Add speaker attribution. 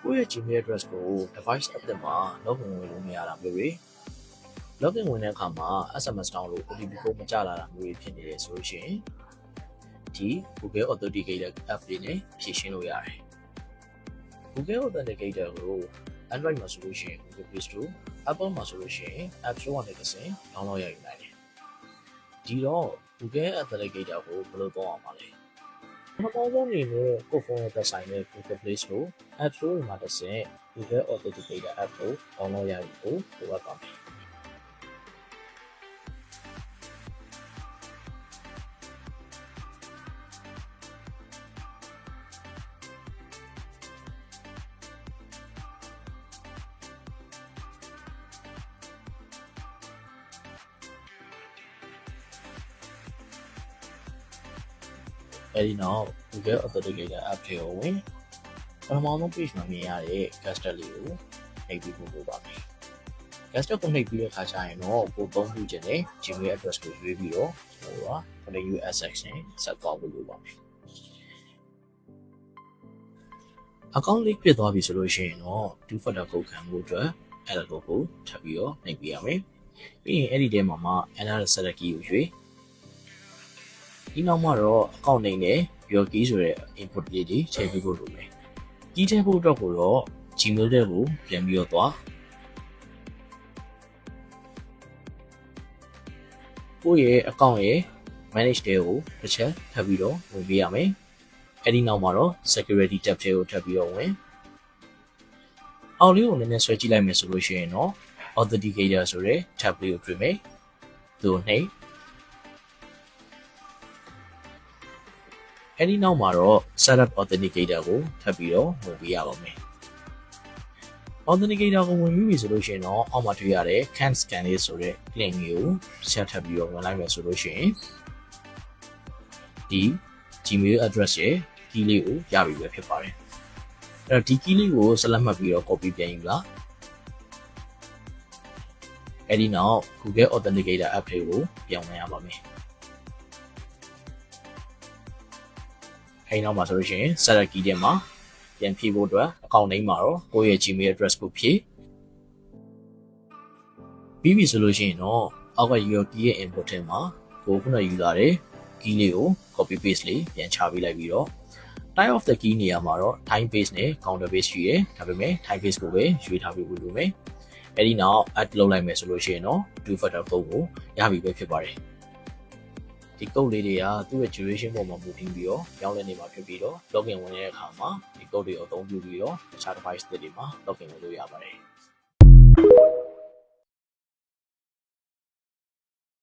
Speaker 1: ကိုယ့်ရဲ့ Gmail address ကို device အသစ်မှာ login ဝင်လို့မရတာမျိုးတွေ login ဝင်တဲ့အခါမှာ SMS တောင်းလို့ OTP ကိုမကြလာတာမျိုးတွေဖြစ်နေတယ်ဆိုလို့ရှိရင်ဒီ Google Authenticator app လေးနဲ့ဖြည့်ရှင်းလို့ရတယ် Google Authenticator ကို Android မှာဆိုလို့ရှိရင် Google Play Store Apple မှာဆိုလို့ရှိရင် App Store ကနေတစ်ဆင့် download ရယူနိုင်တယ်ဒီတော့ Google Authenticator ကိုဘယ်လိုသုံးအောင်ပါလဲပထမဆုံးအနေနဲ့ကိုယ့်ဖုန်းရဲ့သက်ဆိုင်တဲ့ Google Play Store App Store မှာတစ်ဆင့် Google Authenticator app ကို download ရယူဖို့လိုအပ်ပါမယ်အဲဒီနောက် Google Authenticator app ကိုဝင်ပထမဆုံး page မှာမြင်ရတဲ့ gesture လေးကိုနှိပ်ပြီးပို့ပါမယ် gesture ကိုနှိပ်ပြီးတဲ့အခါကျရင်တော့ကိုသုံးခုခြင်းနဲ့ Gmail address ကိုရွေးပြီးတော့ကျွန်တော်တို့က continue access နဲ့ဆက်သွားဖို့လိုပါမယ် account link ဖြစ်သွားပြီဆိုလို့ရှိရင်တော့ two factor code ခံဖို့အတွက်အဲ့ဒါကိုထပ်ပြီးတော့နှိပ်ပေးရမယ်ပြီးရင်အဲ့ဒီထဲမှာ enter the select key ကိုရွေးဒီနောက်မှာတော့ account name နဲ့ your key ဆိုတဲ့ input လေးတွေထည့်ပေးဖို့လိုမယ် key ထည့်ဖို့အတွက်ကိုတော့ Gmail တဲ့ကိုပြန်ပြီးတော့သွားကိုယ့်ရဲ့ account ရဲ့ manage တဲ့ကိုတစ်ချက်ထပ်ပြီးတော့ဝင်ပေးရမယ်အဲ့ဒီနောက်မှာတော့ security tab ထဲကိုထပ်ပြီးတော့ဝင်အောက်လေးကိုနည်းနည်းဆွဲကြည့်လိုက်မယ်ဆိုလို့ရှိရင်တော့ authenticator ဆိုတဲ့ tab လေးကိုတွေ့မယ်သူ့နှိပ်အဲ့ဒီနောက်မှာတော့ setup authenticator ကိုထပ်ပြီးတော့ဝင်ပေးရပါမယ် authenticator ကိုဝင်ပြီးပြီဆိုလို့ရှိရင်တော့အောက်မှာတွေ့ရတဲ့ can scan လေးဆိုတဲ့ link ကိုဆက်ထပ်ပြီးတော့ဝင်လိုက်မယ်ဆိုလို့ရှိရင်ဒီ Gmail address ရဲ့ key လေးကိုရပြီပဲဖြစ်ပါတယ်အဲ့တော့ဒီ key လေးကိုဆက်လက်မှတ်ပြီးတော့ copy ပြန်ယူလားအဲ့ဒီနောက် Google Authenticator app တွေကိုပြောင်းဝင်ရပါမယ်အဲ့နောက်မှာဆိုလို့ရှိရင် select key ထဲမှာပြန်ဖြည့်ဖို့အတွက် account name မှာတော့ကိုယ့်ရဲ့ Gmail address ကိုဖြည့်ပြီးပြီဆိုလို့ရှိရင်တော့အောက်က your key ရဲ့ input ထဲမှာကိုခုနယူလာတဲ့ key လေးကို copy paste လေးပြန်ချပေးလိုက်ပြီးတော့ type of the key နေရာမှာတော့ time base နဲ့ counter base ရှိရယ်ဒါပေမဲ့ time base ကိုပဲရွေးထားပေးဖို့လိုမယ်အဲ့ဒီနောက် add လုပ်လိုက်မယ်ဆိုလို့ရှိရင်တော့ two factor code ကိုရပြီပဲဖြစ်ပါတယ်ဒီ code လေးတွေကသူ့ရဲ့ duration ပေါ်မှာမူတည်ပြီးတော့ပြောင်းလဲနေမှာဖြစ်ပြီးတော့ login ဝင်တဲ့အခါမှာဒီ code တွေကိုအသုံးပြုပြီးတော့တခြား device တွေမှာ login ဝင်လို့ရပါတယ်